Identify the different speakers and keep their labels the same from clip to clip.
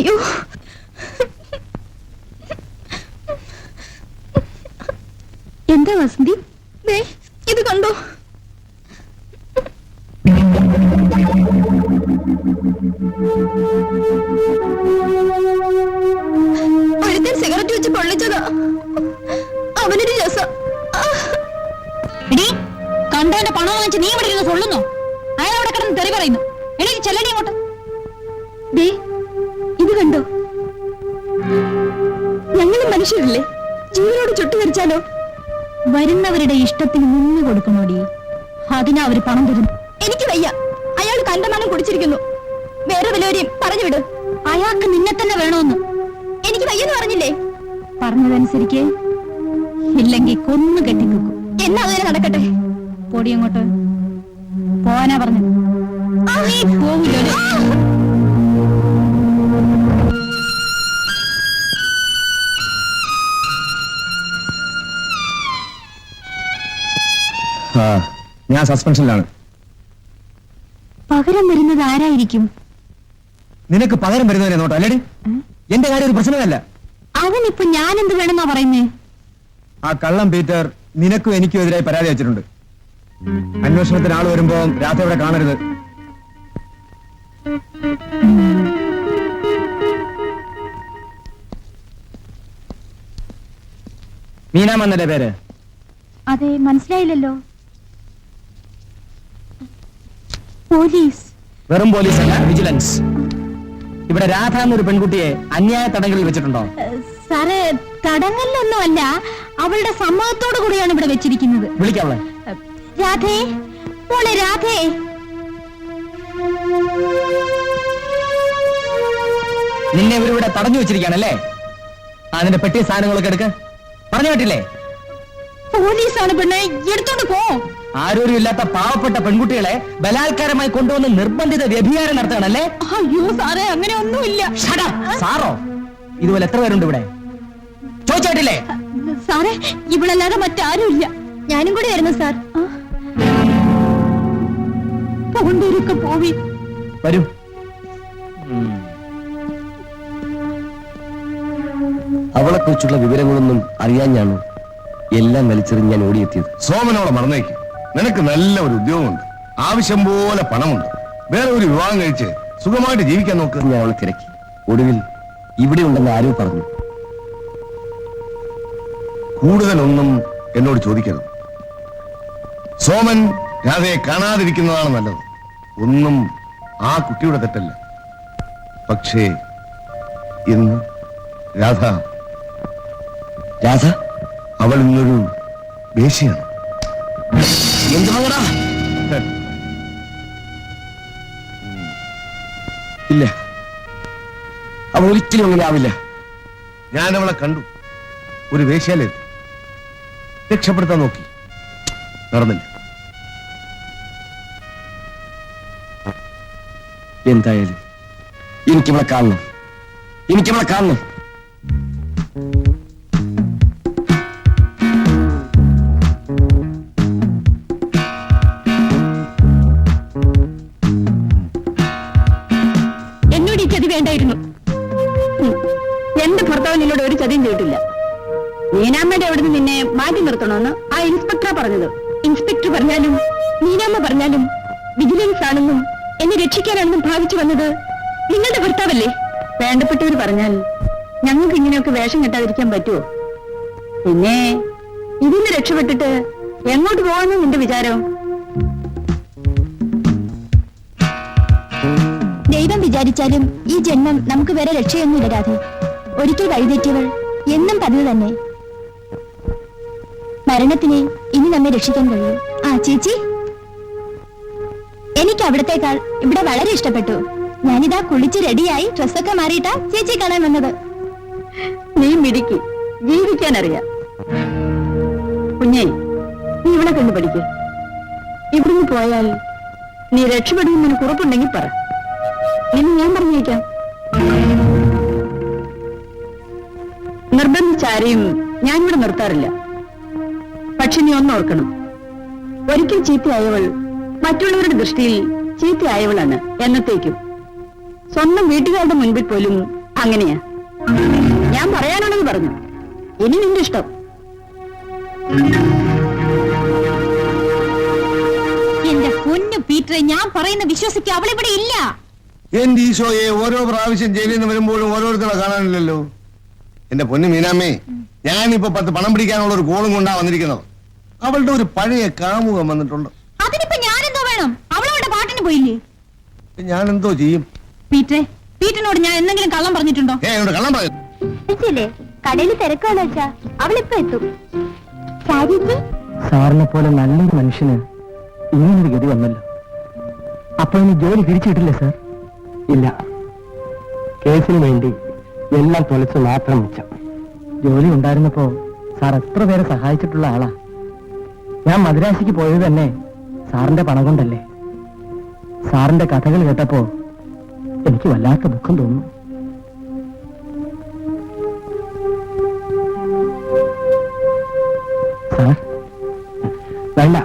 Speaker 1: അയ്യോ, എന്താ വസന്തി? ഇത് കണ്ടോ? ഒരുത്തൻ സിഗരറ്റ് വെച്ച് പൊള്ളിച്ചതാ. അവനൊരു രസം.
Speaker 2: കണ്ടവന്റെ പണം വാങ്ങിച്ച് നീ ഇവിടെ ഇരുന്ന് കൊള്ളുന്നു. അയാൾ അവിടെ കിടന്ന് തെറി പറയുന്നു. എനിക്ക് ചെല്ലടി ഇങ്ങോട്ട്.
Speaker 1: ഇത് കണ്ടോ? ഞങ്ങൾ മനുഷ്യരല്ലേ, ജീവനോട് ചുട്ടുകരിച്ചാലോ?
Speaker 2: വരുന്നവരുടെ ഇഷ്ടത്തിന് നിന്ന് കൊടുക്കണോടി, അതിനാ അവര് പണം തരുന്നു.
Speaker 1: എനിക്ക് വയ്യ. അയാൾ കണ്ടമാനം കുടിച്ചിരിക്കുന്നു. വേറെ വല്ലവരെയും പറഞ്ഞു വിട്.
Speaker 2: അയാൾക്ക് നിന്നെ തന്നെ വേണമെന്ന്.
Speaker 1: എനിക്ക് വയ്യെന്ന് പറഞ്ഞില്ലേ?
Speaker 2: പറഞ്ഞതനുസരിക്ക്, ഇല്ലെങ്കിൽ കൊന്നു കെട്ടിക്കും.
Speaker 1: എന്നാ അതുവരെ നടക്കട്ടെ.
Speaker 2: പൊടി അങ്ങോട്ട് പോവാനാ പറഞ്ഞു. നീ പോവില്ലേ?
Speaker 3: ഞാൻ സസ്പെൻഷനിലാണ്.
Speaker 2: പകരം വരുന്നത് ആരായിരിക്കും?
Speaker 3: നിനക്ക് പകരം വരുന്നവരെ നോട്ടോ അല്ലേടി? എന്റെ കാര്യം ഒരു പ്രശ്നമല്ല.
Speaker 2: അവനിപ്പോ ഞാൻ എന്ത് വേണമെന്നാ പറയുന്നേ?
Speaker 3: ആ കള്ളം പീറ്റർ നിനക്കും എനിക്കും എതിരായി പരാതി വെച്ചിട്ടുണ്ട്. അന്വേഷണത്തിന് ആള് വരുമ്പോ രാധ ഇവിടെ കാണരുത്. മീനാമെന്നല്ലേ പേര്?
Speaker 2: അതെ, മനസ്സിലായില്ലല്ലോ. പോലീസ്?
Speaker 3: വെറും പോലീസ് അല്ല, വിജിലൻസ്. ഇവിടെ രാധ എന്നൊരു പെൺകുട്ടിയെ അന്യായ തടങ്കലിൽ വെച്ചിട്ടുണ്ടോ?
Speaker 2: സാറേ, തടങ്കലിലൊന്നും അല്ല, അവളുടെ സമ്മതത്തോടു കൂടിയാണ് ഇവിടെ വെച്ചിരിക്കുന്നത്.
Speaker 3: വിളിക്കാവളെ.
Speaker 2: രാധേ, മോളെ രാധേ.
Speaker 3: നിന്നെ ഇവരിവിടെ തടഞ്ഞു വെച്ചിരിക്കുകയാണല്ലേ? അതിന്റെ പെട്ടി സാധനങ്ങളൊക്കെ എടുക്ക പറഞ്ഞു കേട്ടില്ലേ?
Speaker 2: പോലീസാണ് പെണ്ണെ, എടുത്തോണ്ട് പോ.
Speaker 3: ആരോരും ഇല്ലാത്ത പാവപ്പെട്ട പെൺകുട്ടികളെ ബലാത്കാരമായി കൊണ്ടുവന്ന് നിർബന്ധിത വ്യഭിചാരം നടത്തുകയാണല്ലേ?
Speaker 2: അയ്യോ സാറേ, അങ്ങനെ ഒന്നുമില്ല.
Speaker 3: സാറോ? ഇതുപോലെ എത്ര പേരുണ്ട് ഇവിടെ? ചോദിച്ചേട്ടില്ലേ?
Speaker 2: സാറേ, ഇവളല്ലാതെ മറ്റാരുമില്ല.
Speaker 1: ഞാനും കൂടി വരുന്നു സാർ.
Speaker 2: പോകണ്ടവരൊക്കെ പോവി.
Speaker 3: വരൂ.
Speaker 4: അവളെ കുറിച്ചുള്ള വിവരങ്ങളൊന്നും അറിയാൻ ഞാൻ എല്ലാം വലിച്ചെറിഞ്ഞ് ഞാൻ ഓടിയെത്തിയത്.
Speaker 5: സോമനോളെ മറന്നേക്ക്. നിനക്ക് നല്ല ഒരു ഉദ്യോഗമുണ്ട്, ആവശ്യം പോലെ പണമുണ്ട്. വേറെ ഒരു വിവാഹം കഴിച്ച് സുഖമായിട്ട് ജീവിക്കാൻ നോക്ക്.
Speaker 4: ഞാൻ അവളെ തിരക്കി. ഒടുവിൽ ഇവിടെ ഉണ്ടെന്ന് ആരോ പറഞ്ഞു.
Speaker 5: കൂടുതലൊന്നും എന്നോട് ചോദിക്കരുത്. സോമൻ രാധയെ കാണാതിരിക്കുന്നതാണ് നല്ലത്. ഒന്നും ആ കുട്ടിയുടെ തെറ്റല്ല. പക്ഷേ ഇന്ന് രാധ അവൾ ഇന്നൊരു വേശ്യയാണ്.
Speaker 4: എന്ത് മകടാ? ഇല്ല, അവൾ ഒരിക്കലും അങ്ങനെ ആവില്ല.
Speaker 5: ഞാൻ അവളെ കണ്ടു. ഒരു വേശ്യാലേ രക്ഷപ്പെടുത്താൻ നോക്കി, നടന്നില്ല.
Speaker 4: എന്തായാലും എനിക്കിവളെ കാണണം, എനിക്കിവളെ കാണണം.
Speaker 1: എന്നോട് ഈ ചതി വേണ്ടായിരുന്നു. എന്റെ ഭർത്താവ് നിന്നോട് ഒരു ചതിയും ചെയ്തിട്ടില്ല. മീനാമ്മയുടെ അവിടുന്ന് നിന്നെ മാറ്റി നിർത്തണമെന്ന് ആ ഇൻസ്പെക്ടറാ പറഞ്ഞത്. ഇൻസ്പെക്ടർ പറഞ്ഞാലും മീനാമ്മ പറഞ്ഞാലും വിജിലൻസ് ആണെന്നും എന്നെ രക്ഷിക്കാനാണെന്നും ഭാവിച്ചു വന്നത് നിങ്ങളുടെ ഭർത്താവല്ലേ? വേണ്ടപ്പെട്ടവർ പറഞ്ഞാൽ ഞങ്ങൾക്ക് ഇങ്ങനെയൊക്കെ വേഷം കെട്ടാതിരിക്കാൻ പറ്റുമോ? പിന്നെ ഇതിന്ന് രക്ഷപ്പെട്ടിട്ട് എങ്ങോട്ട് പോകാമെന്ന് നിന്റെ വിചാരം? ദൈവം വിചാരിച്ചാലും ഈ ജന്മം നമുക്ക് വേറെ രക്ഷയൊന്നുമില്ല രാധേ. ഒരിക്കൽ വഴിതെറ്റിയവൾ എന്നും പതിവ് തന്നെ. മരണത്തിനെ ഇനി നമ്മെ രക്ഷിക്കാൻ കഴിയും. ആ ചേച്ചി, എനിക്ക് അവിടത്തേക്കാൾ ഇവിടെ വളരെ ഇഷ്ടപ്പെട്ടു. ഞാനിതാ കുളിച്ച് റെഡിയായി ഡ്രസ്സൊക്കെ മാറിയിട്ടാ ചേച്ചി കാണാൻ വന്നത്. നീ മിടുക്കി, ജീവിക്കാൻ അറിയാം. കുഞ്ഞേ, നീ ഇവിടെ കണ്ടു പഠിക്ക്. ഇവിടുന്ന് പോയാൽ നീ രക്ഷപ്പെടുമെന്ന് നിനക്ക് ഉറപ്പുണ്ടെങ്കിൽ പറ. ഇനി ഞാൻ പറഞ്ഞേക്കാം. നിർബന്ധിച്ചാരെയും ഞാനിവിടെ നിർത്താറില്ല. പക്ഷെ നീ ഒന്നോർക്കണം, ഒരിക്കൽ ചീത്തയായവൾ മറ്റുള്ളവരുടെ ദൃഷ്ടിയിൽ ചീത്തയായവളാണ് എന്നത്തേക്കും. സ്വന്തം വീട്ടുകാരുടെ മുൻപിൽ പോലും അങ്ങനെയാ, ഞാൻ പറയാനുള്ളത് പറഞ്ഞു. ഇനി നിന്റെ ഇഷ്ടം.
Speaker 2: എന്റെ പൊന്നു പീറ്ററെ, ഞാൻ പറയുന്ന വിശ്വസിക്കുക, അവളിവിടെ ഇല്ല.
Speaker 5: എന്റെ ഈശോയെ, ഓരോ പ്രാവശ്യം ജയിലിൽ നിന്ന് വരുമ്പോഴും ഓരോരുത്തരെ കാണാനില്ലല്ലോ. എന്റെ പൊന്നു മീനാമ്മേ, ഞാനിപ്പോ 10 പണം പിടിക്കാനുള്ള ഒരു കോളും കൊണ്ടാ വന്നിരിക്കുന്നത്. അവളുടെ ഒരു പഴയ കാമുകം വന്നിട്ടുണ്ട്.
Speaker 2: അതിനിപ്പോ ഞാനെന്തോ വേണം? അവളവളുടെ പാട്ടിന് പോയില്ലേ?
Speaker 5: ഞാൻ എന്തോ ചെയ്യും?
Speaker 2: പീറ്ററെ, പീറ്ററിനോട് ഞാൻ എന്തെങ്കിലും കള്ളം പറഞ്ഞിട്ടുണ്ടോ?
Speaker 5: എന്നോട് കള്ളം പറയും.
Speaker 1: കടയിൽ തിരക്കാണ് വെച്ചാ അവളിപ്പോ എത്തും.
Speaker 3: സാറിനെ പോലെ നല്ലൊരു മനുഷ്യന് ഇങ്ങനൊരു ഗതി വന്നല്ലോ. അപ്പൊ ഇനി ജോലി തിരിച്ചിട്ടില്ലേ സാർ? ഇല്ല, കേസിന് വേണ്ടി എല്ലാം തൊലച്ച് മാത്രം മിച്ചം. ജോലി ഉണ്ടായിരുന്നപ്പോ സാർ എത്ര പേരെ സഹായിച്ചിട്ടുള്ള ആളാ. ഞാൻ മദ്രാശിക്ക് പോയത് തന്നെ സാറിന്റെ പണം കൊണ്ടല്ലേ. സാറിന്റെ കഥകൾ കേട്ടപ്പോ എനിക്ക് വല്ലാത്ത ദുഃഖം തോന്നുന്നു. സാർ, വേണ്ട,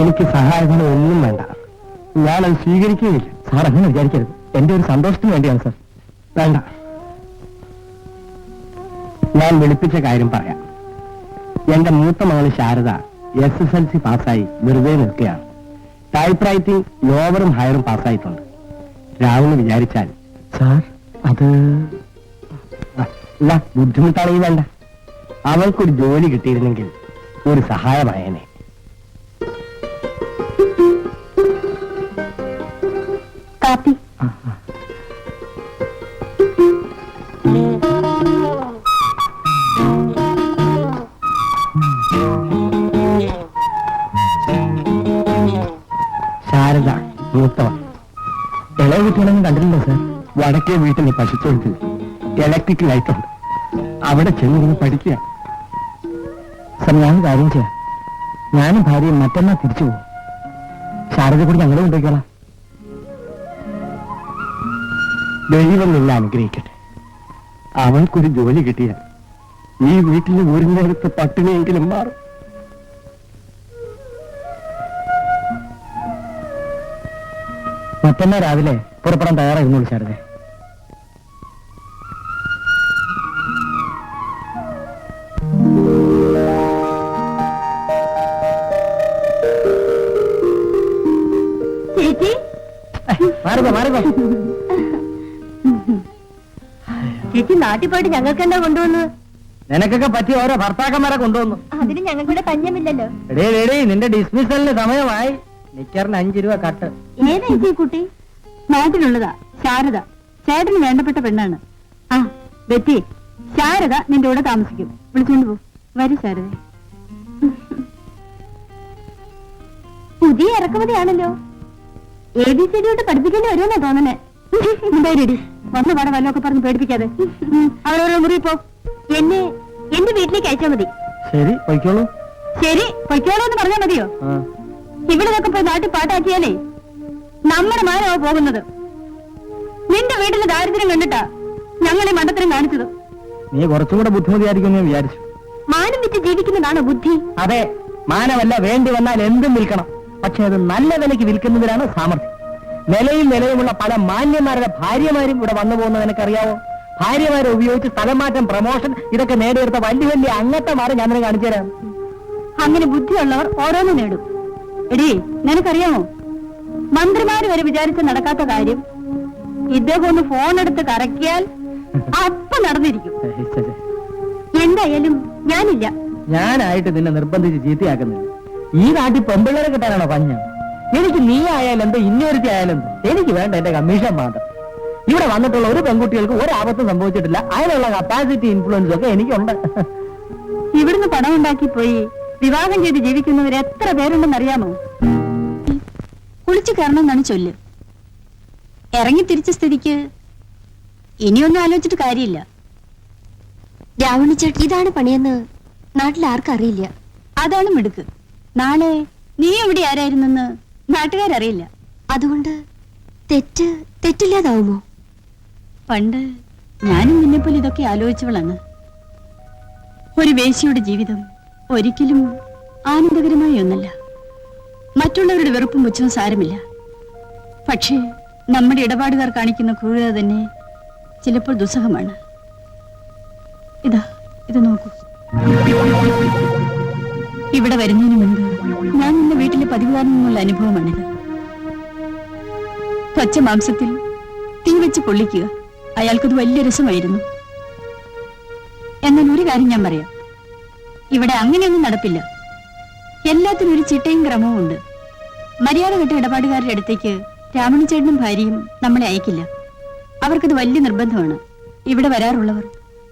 Speaker 3: എനിക്ക് സഹായങ്ങളും ഒന്നും വേണ്ട. ഞാനത് സ്വീകരിക്കുകയില്ല. സാർ അങ്ങനെ വിചാരിക്കരുത്. എന്റെ ഒരു സന്തോഷത്തിന് വേണ്ടിയാണ് സാർ. വേണ്ട, ഞാൻ വിളിപ്പിച്ച കാര്യം പറയാം. എന്റെ മൂത്ത മകള് ശാരദ SSLC പാസ്സായി വെറുതെ നിൽക്കുകയാണ്. ടൈപ്പ് റൈറ്റിംഗ് ലോവറും ഹയറും പാസ്സായിട്ടുണ്ട്. രാവിലെ വിചാരിച്ചാൽ സാർ അത് ബുദ്ധിമുട്ടാണെങ്കിൽ വേണ്ട. അവൾക്കൊരു ജോലി കിട്ടിയിരുന്നെങ്കിൽ ഒരു സഹായമായേനെ.
Speaker 1: കാപ്പി.
Speaker 3: ശാരദ മൂത്തവൻ. ഇളയ കുട്ടികളൊന്നും കണ്ടിട്ടുണ്ടോ സാർ? വടക്കേ വീട്ടിൽ പശുത്തൊഴുത്തിൽ ഇലക്ട്രിക് ലൈറ്റ് ഉണ്ട്. അവിടെ ചെന്നിരുന്ന് പഠിക്കുക. സാർ, ഞാൻ കാര്യം ചെയ്യാം. ഞാനും ഭാര്യയും മറ്റന്നാ തിരിച്ചു പോകും. ശാരദ കൂടി ഞങ്ങളെ കൊണ്ടുപോയിക്കോളാം. ദൈവം നിന്നെ അനുഗ്രഹിക്കട്ടെ. അവൾക്കൊരു ജോലി കിട്ടിയാൽ ഈ വീട്ടിൽ ഒരു നേരത്തെ പട്ടിണിയെങ്കിലും മാറും. മറ്റന്നാ രാവിലെ പുറപ്പെടാൻ തയ്യാറായിരുന്നുള്ളൂ ശാരദ.
Speaker 1: ചേച്ചി,
Speaker 3: മാറിക്കോ.
Speaker 1: ചേച്ചി നാട്ടിൽ പോയിട്ട് ഞങ്ങൾക്ക് എന്താ കൊണ്ടുവന്നു?
Speaker 3: നിനക്കൊക്കെ പറ്റിയ ഓരോ ഭർത്താക്കന്മാരെ കൊണ്ടുവന്നു.
Speaker 1: അതിന് ഞങ്ങൾക്കിവിടെ പഞ്ഞമില്ലല്ലോ.
Speaker 3: എടേ, നിന്റെ ഡിസ്മിസലിന് സമയമായി. നിക്കറിന് 5 രൂപ കട്ട്.
Speaker 1: ഏതാ ചേച്ചി കുട്ടി? നാട്ടിലുള്ളതാ, ശാരദ. ചേട്ടന് വേണ്ടപ്പെട്ട പെണ്ണാണ്. ആ ബെറ്റി, ശാരദ നിന്റെ കൂടെ താമസിക്കും. വിളിച്ചോണ്ട് പോ. വരൂ ശാരദ. പുതിയ ഇറക്കുമതിയാണല്ലോ. ABCD യോട്ട് പഠിപ്പിക്കേണ്ടി വരുമെന്നാ തോന്നണേ. എന്തായാലും വന്ന പാടെ വല്ലതൊക്കെ പറഞ്ഞ് പേടിപ്പിക്കാതെ അവരോരോ മുറി പോ. എന്നെ എന്റെ വീട്ടിലേക്ക് അയച്ചാ മതി.
Speaker 3: ശരി, പൊയ്ക്കോളൂ.
Speaker 1: ശരി, പൊയ്ക്കോളൂ എന്ന് പറഞ്ഞാ മതിയോ? ഇവിടെ നിന്നൊക്കെ പോയി നാട്ടിൽ പാട്ടാക്കിയാലേ നമ്മുടെ മാനമാ പോകുന്നത്. നിന്റെ വീട്ടിലെ ദാരിദ്ര്യം കണ്ടിട്ടാ ഞങ്ങളെ മണ്ടത്തരം കാണിച്ചത്.
Speaker 3: നീ കുറച്ചുകൂടെ ബുദ്ധിമുട്ടിയായിരിക്കും ഞാൻ വിചാരിച്ചു.
Speaker 1: മാനം വിറ്റ് ജീവിക്കുന്നതാണോ ബുദ്ധി?
Speaker 3: അതെ, മാനമല്ല, വേണ്ടി വന്നാൽ എന്തും വിൽക്കണം. പക്ഷെ അത് നല്ല വിലയ്ക്ക് വിൽക്കുന്നതിനാണ് സാമർഥ്യം. നിലയുമുള്ള പല മാന്യന്മാരുടെ ഭാര്യമാരും ഇവിടെ വന്നു പോകുന്നത് നിനക്കറിയാവോ? ഭാര്യമാരെ ഉപയോഗിച്ച് സ്ഥലമാറ്റം, പ്രമോഷൻ ഇതൊക്കെ നേടിയെടുത്ത വലിയ അങ്ങട്ടമാരെ ഞാൻ നിന്നെ കാണിച്ചു തരാം.
Speaker 1: അങ്ങനെ ബുദ്ധിയുള്ളവർ ഓരോന്ന് നേടും. എടീ, നിനക്കറിയാമോ, മന്ത്രിമാര് വരെ വിചാരിച്ച് നടക്കാത്ത കാര്യം ഇദ്ദേഹം ഒന്ന് ഫോൺ എടുത്ത് കറക്കിയാൽ അപ്പൊ നടന്നിരിക്കും. എന്തായാലും ഞാനില്ല.
Speaker 3: ഞാനായിട്ട് നിന്നെ നിർബന്ധിച്ച് ചീത്തയാക്കുന്നില്ല. ഈ നാട്ടിൽ പെമ്പിള്ളേരെ കിട്ടാനാണോ പഞ്ഞം? എനിക്ക് നീ ആയാലെന്ത്, ഇന്നൊരുത്തി ആയാലെന്ത്, എനിക്ക് വേണ്ട എന്റെ കമ്മീഷൻ മാത്രം. ഇവിടെ വന്നിട്ടുള്ള ഒരു പെൺകുട്ടികൾക്ക് ഒരാപത്തും സംഭവിച്ചിട്ടില്ല. അതിനുള്ള കപ്പാസിറ്റി, ഇൻഫ്ലുവൻസ് ഒക്കെ എനിക്കുണ്ട്.
Speaker 1: ഇവിടുന്ന് പണം ഉണ്ടാക്കി പോയി വിവാഹം ചെയ്ത് ജീവിക്കുന്നവർ എത്ര പേരുണ്ടെന്ന് അറിയാമോ? കുളിച്ചു കയറണമെന്നാണ് ചൊല്ല്. ഇറങ്ങി തിരിച്ച സ്ഥിതിക്ക് ഇനിയൊന്നും ആലോചിച്ചിട്ട് കാര്യമില്ല.
Speaker 6: രാവണിച്ചേട്ടൻ ഇതാണ് പണിയെന്ന് നാട്ടിൽ ആർക്കും അറിയില്ല.
Speaker 1: അതാണ് മിടുക്ക്. നാളെ നീ എവിടെ ആരായിരുന്നെന്ന് നാട്ടുകാരറിയില്ല.
Speaker 6: അതുകൊണ്ട് തെറ്റില്ലാതാവുമോ?
Speaker 1: പണ്ട് ഞാനും നിന്നെപ്പോലെ ഇതൊക്കെ ആലോചിച്ചവളാണ്. ഒരു വേശ്യയുടെ ജീവിതം ഒരിക്കലും ആനന്ദകരമായ ഒന്നല്ല. മറ്റുള്ളവരുടെ വെറുപ്പും പുച്ഛവും സാരമില്ല. പക്ഷേ നമ്മുടെ ഇടപാടുകാർ കാണിക്കുന്ന ക്രൂരത തന്നെ ചിലപ്പോൾ ദുസ്സഹമാണ്. ഇത് നോക്കൂ. ഇവിടെ വരുന്നതിന് മുൻപ് ഞാൻ നിന്ന വീട്ടിലെ പതിവുകാരിൽ നിന്നുള്ള അനുഭവമാണിത്. പച്ച മാംസത്തിൽ തീ വെച്ച് പൊള്ളിക്കുക, അയാൾക്കത് വലിയ രസമായിരുന്നു. എന്നാൽ ഒരു കാര്യം ഞാൻ പറയാം, ഇവിടെ അങ്ങനെയൊന്നും നടപ്പില്ല. എല്ലാത്തിനും ഒരു ചിട്ടയും ക്രമവും ഉണ്ട്. മര്യാദ കെട്ട ഇടപാടുകാരുടെ അടുത്തേക്ക് രാമണിച്ചേട്ടനും ഭാര്യയും നമ്മളെ അയക്കില്ല. അവർക്കത് വലിയ നിർബന്ധമാണ്. ഇവിടെ വരാറുള്ളവർ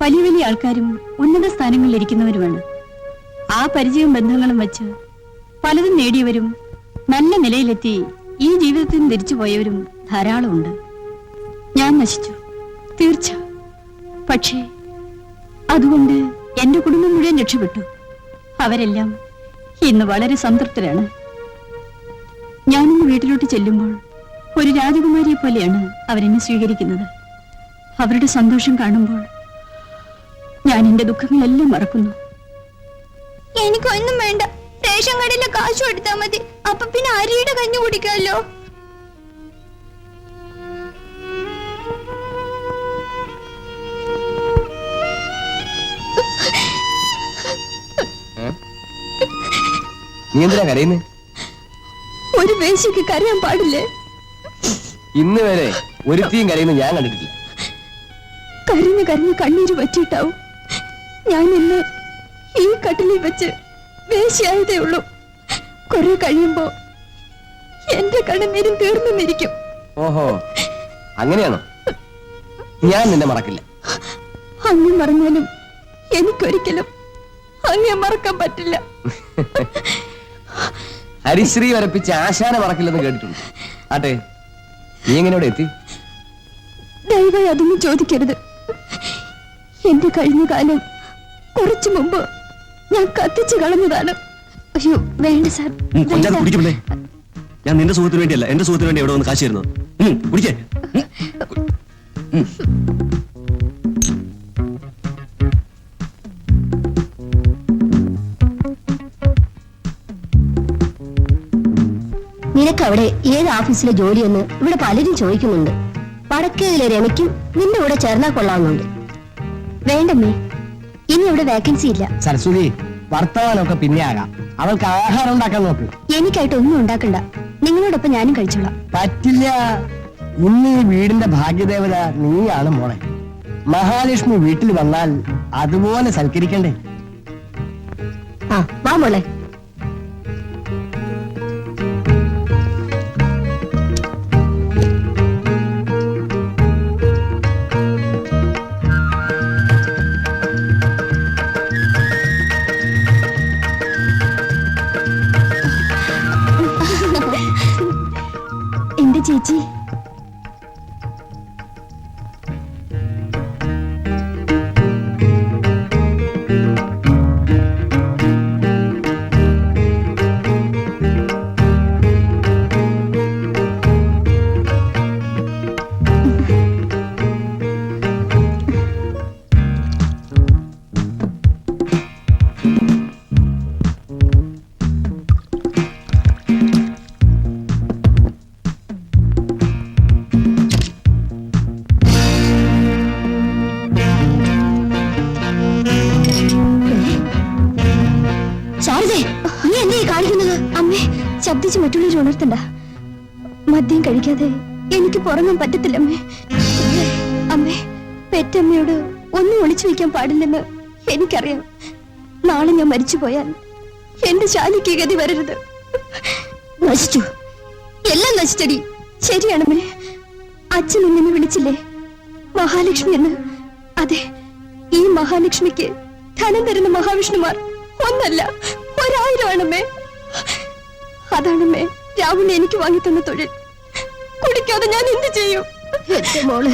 Speaker 1: വലിയ വലിയ ആൾക്കാരും ഉന്നത സ്ഥാനങ്ങളിൽ ഇരിക്കുന്നവരുമാണ്. ആ പരിചയവും ബന്ധങ്ങളും വെച്ച് പലതും നേടിയവരും നല്ല നിലയിലെത്തി ഈ ജീവിതത്തിൽ നിന്ന് തിരിച്ചു പോയവരും ധാരാളമുണ്ട്. ഞാൻ നശിച്ചു, തീർച്ച. പക്ഷേ അതുകൊണ്ട് എന്റെ കുടുംബം മുഴുവൻ രക്ഷപ്പെട്ടു. അവരെല്ലാം ഇന്ന് വളരെ സംതൃപ്തരാണ്. ഞാനിന്ന് വീട്ടിലോട്ട് ചെല്ലുമ്പോൾ ഒരു രാജകുമാരിയെ പോലെയാണ് അവരെന്നെ സ്വീകരിക്കുന്നത്. അവരുടെ സന്തോഷം കാണുമ്പോൾ ഞാൻ എന്റെ ദുഃഖങ്ങളെല്ലാം മറക്കുന്നു.
Speaker 6: എനിക്കൊന്നും വേണ്ട. റേഷൻ കടയിലെ കാശ് എടുത്താൽ മതി. അപ്പൊ പിന്നെ അരിയുടെ കഞ്ഞി കുടിക്കാമല്ലോ.
Speaker 4: നീ എന്തിനാ കരയുന്നേ?
Speaker 6: ഒരു വേശിക്ക് കരയാൻ പാടില്ലേ?
Speaker 4: ഇന്ന് വരെ ഒരുത്തിയും കരയുന്നു ഞാൻ കണ്ടിട്ടില്ല.
Speaker 6: കരഞ്ഞു കരഞ്ഞു കണ്ണീര് പറ്റിയിട്ടാവും. ഞാൻ ഇന്ന് ഈ കട്ടിലിൽ വെച്ച് വേശിയായതേ ഉള്ളൂ. കുറെ കഴിയുമ്പോ എന്റെ കണ്ണുനീരും തീർന്നിരിക്കും.
Speaker 4: ഓഹോ, അങ്ങനെയാണോ? ഞാൻ നിന്നെ മറക്കില്ല.
Speaker 6: അങ്ങ് മറന്നാലും എനിക്കൊരിക്കലും അങ്ങേ മറക്കാൻ പറ്റില്ല.
Speaker 4: ഹരിശ്രീ വരപ്പിച്ച് ആശാനെ മറക്കില്ലെന്ന് കേട്ടിട്ടുണ്ട്. ആട്ടെ, നീ എങ്ങനെ ഇവിടെ എത്തി?
Speaker 6: ദയവായി അതൊന്നും ചോദിക്കരുത്. എന്റെ കഴിഞ്ഞ കാലം കുറച്ചു മുമ്പ് ഞാൻ കത്തിച്ചു കളഞ്ഞതാണ്. അയ്യോ വേണ്ട സാർ.
Speaker 3: കുടിക്കണ്ടേ? ഞാൻ നിന്റെ സുഖത്തിന് വേണ്ടിയല്ല, എന്റെ സുഖത്തിന് വേണ്ടി എവിടെ വന്ന് കാശ് തരുന്നത്. കുടിക്കേ.
Speaker 6: നിനക്ക് അവിടെ ഏത് ഓഫീസിലെ ജോലിയെന്ന് ഇവിടെ പലരും ചോദിക്കുന്നുണ്ട്. വടക്കേതിലെ രമയ്ക്കും നിന്റെ കൂടെ ചേർന്നാൽ കൊള്ളാവുന്നുണ്ട്. വേണ്ടമ്മേ, ഇനി ഇവിടെ വേക്കൻസി ഇല്ല.
Speaker 3: സരസ്വതി, വർത്തമാനമൊക്കെ പിന്നെ ആകാം. അവൾക്ക് ആഹാരം ഉണ്ടാക്കാൻ നോക്ക്.
Speaker 6: എനിക്കായിട്ട് ഒന്നും ഉണ്ടാക്കണ്ട. നിങ്ങളോടൊപ്പം ഞാനും കഴിച്ചോളാം.
Speaker 3: പറ്റില്ല. ഇന്ന് ഈ വീടിന്റെ ഭാഗ്യദേവത നീയാണ് മോളെ. മഹാലക്ഷ്മി വീട്ടിൽ വന്നാൽ അതുപോലെ സൽക്കരിക്കണ്ടേ?
Speaker 6: ആ വാ മോളെ. എന്റെ ചേച്ചി, നീ എന്തേ കാണിക്കുന്നത്? അമ്മേ, ശബ്ദിച്ച് മറ്റുള്ളവർ ഉണർത്തണ്ട. മദ്യം കഴിക്കാതെ എനിക്ക് പുറങ്ങാൻ പറ്റത്തില്ല അമ്മേ. അമ്മേ, പെറ്റമ്മയോട് ഒന്നും ഒളിച്ചു വയ്ക്കാൻ പാടില്ലെന്ന് എനിക്കറിയാം. നാളെ ഞാൻ മരിച്ചു പോയാൽ എന്റെ ശാലിക്ക് ഗതി വരരുത്. നശിച്ചു, എല്ലാം നശിച്ചടി. ശരിയാണമ്മേ, അച്ഛൻ എന്നെ വിളിച്ചില്ലേ മഹാലക്ഷ്മി എന്ന്? അതെ, ഈ മഹാലക്ഷ്മിക്ക് ധനം തരുന്ന മഹാവിഷ്ണുമാർ ഒന്നല്ല 1000 ആണമ്മേ. അതാണമ്മേ രാഹുലിനെ എനിക്ക് വാങ്ങിത്തന്ന തൊഴിൽ. കുടിക്കാതെ ഞാൻ എന്ത് ചെയ്യും? എന്റെ മോളെ,